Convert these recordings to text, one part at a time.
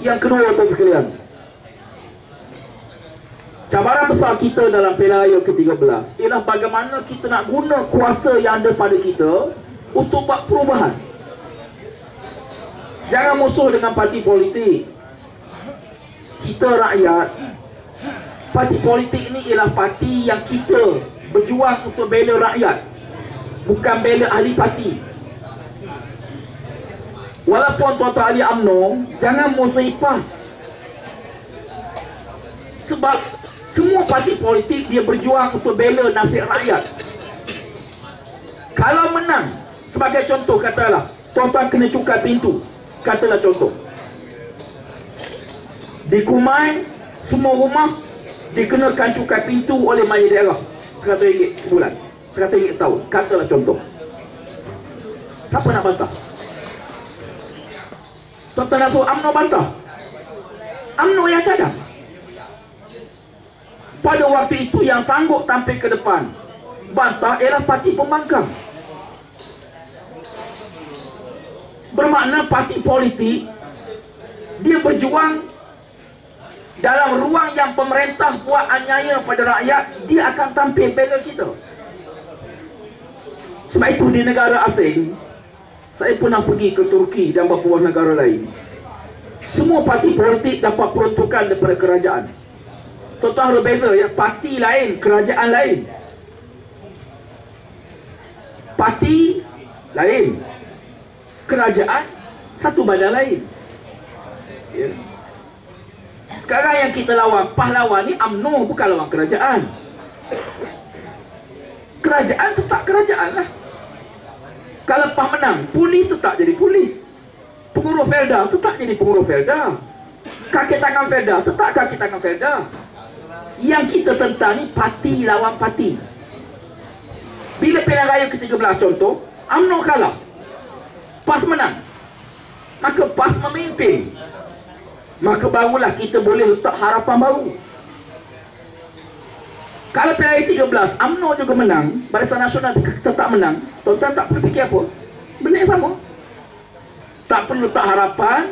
Yang kedua, tuan sekalian, cabaran besar kita dalam pilihan raya ke-13 ialah bagaimana kita nak guna kuasa yang ada pada kita untuk buat perubahan. Jangan musuh dengan parti politik. Kita rakyat, parti politik ini ialah parti yang kita berjuang untuk bela rakyat, bukan bela ahli parti. Walaupun tuan-tuan ahli UMNO, jangan musuhi PAS. Sebab semua parti politik dia berjuang untuk bela nasib rakyat. Kalau menang, sebagai contoh katalah, tuan-tuan kena cukai pintu. Katalah contoh, di Kumai, semua rumah dikenakan cukai pintu oleh majlis daerah RM100 sebulan, RM100 setahun. Katalah contoh. Siapa nak bantah? Tuan-tuan nak suruh UMNO bantah? UMNO yang cadang. Pada waktu itu yang sanggup tampil ke depan bantah ialah parti pembangkang. Bermakna parti politik dia berjuang dalam ruang yang pemerintah buat aniaya pada rakyat, dia akan tampil bela kita. Sebab itu di negara asing, saya pernah pergi ke Turki dan beberapa negara lain, semua parti politik dapat peruntukan daripada kerajaan. Tuan-tuan harus beza ya, parti lain, kerajaan lain. Parti lain, kerajaan satu badan lain. Ya. Sekarang yang kita lawan, pahlawan ni UMNO, bukan lawan kerajaan. Kerajaan tetap kerajaan lah. Kalau PAS menang, polis tetap jadi polis, pengurus Felda tetap jadi pengurus Felda, kaki tangan Felda tetap kaki tangan Felda. Yang kita tentang ni parti lawan parti. Bila pilihan raya ke-13 contoh, UMNO kalah, PAS menang, maka PAS memimpin, maka barulah kita boleh letak harapan baru. Kalau pilihan raya 13 UMNO juga menang, Barisan Nasional tetap menang, tuan-tuan tak perlu fikir apa, benda yang sama. Tak perlu letak harapan,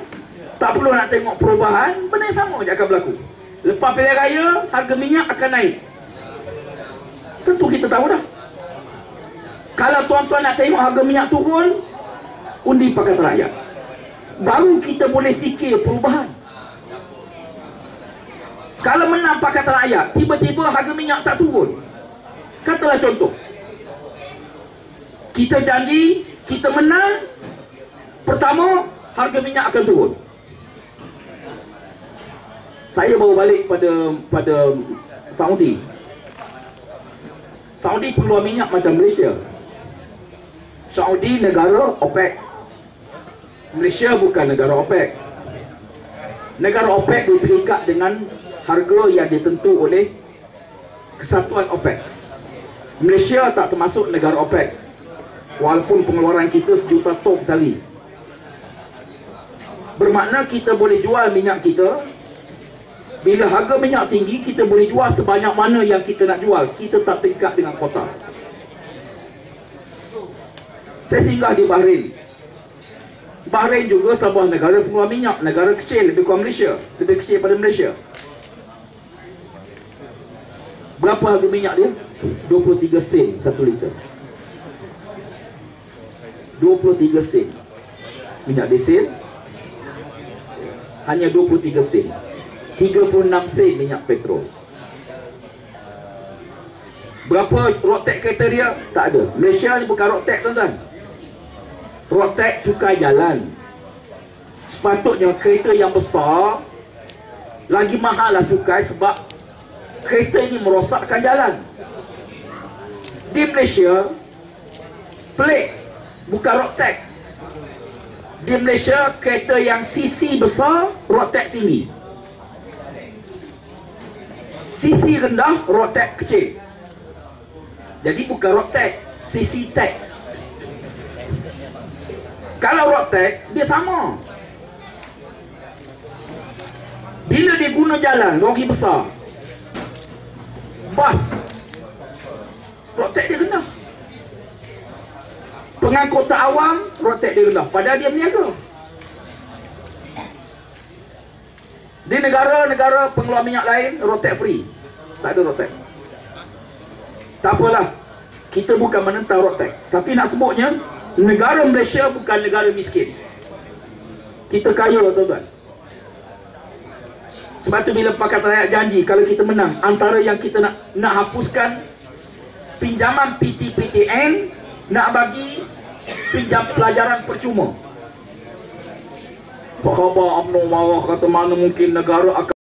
tak perlu nak tengok perubahan, benda yang sama je akan berlaku. Lepas pilihan raya, harga minyak akan naik. Tentu kita tahu dah. Kalau tuan-tuan nak tengok harga minyak turun, undi Pakatan Rakyat, baru kita boleh fikir perubahan. Kalau menang Pakatan Rakyat, tiba-tiba harga minyak tak turun, katalah contoh, kita janji kita menang, pertama harga minyak akan turun. Saya baru balik pada Saudi. Saudi peluang minyak macam Malaysia. Saudi negara OPEC, Malaysia bukan negara OPEC. Negara OPEC terikat dengan harga yang ditentu oleh kesatuan OPEC. Malaysia tak termasuk negara OPEC, walaupun pengeluaran kita 1 juta ton sehari. Bermakna kita boleh jual minyak kita. Bila harga minyak tinggi, kita boleh jual sebanyak mana yang kita nak jual. Kita tak terikat dengan kota. Saya singgah di Bahrain. Bahrain juga sebuah negara pengeluar minyak, negara kecil, lebih kurang Malaysia, lebih kecil pada Malaysia. Berapa harga minyak dia? 23 sen 1 liter. 23 sen. Minyak diesel hanya 23 sen. 36 sen minyak petrol. Berapa road-tax kereta dia? Tak ada. Malaysia ni bukan road-tax, tuan-tuan. Road-tax cukai jalan. Sepatutnya kereta yang besar lagi mahal lah cukai, sebab kereta ini merosakkan jalan. Di Malaysia, pelik, bukan road-tax. Di Malaysia, kereta yang CC besar, road-tax tinggi. CC rendah, road tax kecil. Jadi bukan road tax, CC tax. Kalau road tax, dia sama. Bila dia guna jalan, lori besar, bas, road tax dia rendah. Pengangkutan awam, road tax dia rendah, padahal dia berniaga. Di negara-negara pengeluar minyak lain, road tax free. Tak ada road tax. Tak apalah, kita bukan menentang road tax, tapi nak sebutnya negara Malaysia bukan negara miskin. Kita kaya, tuan-tuan. Sebab tu bila Pakatan Rakyat janji kalau kita menang, antara yang kita nak hapuskan pinjaman PTPTN, nak bagi pinjam pelajaran percuma. Pak Khabar UMNO marah, kata mana mungkin negara akan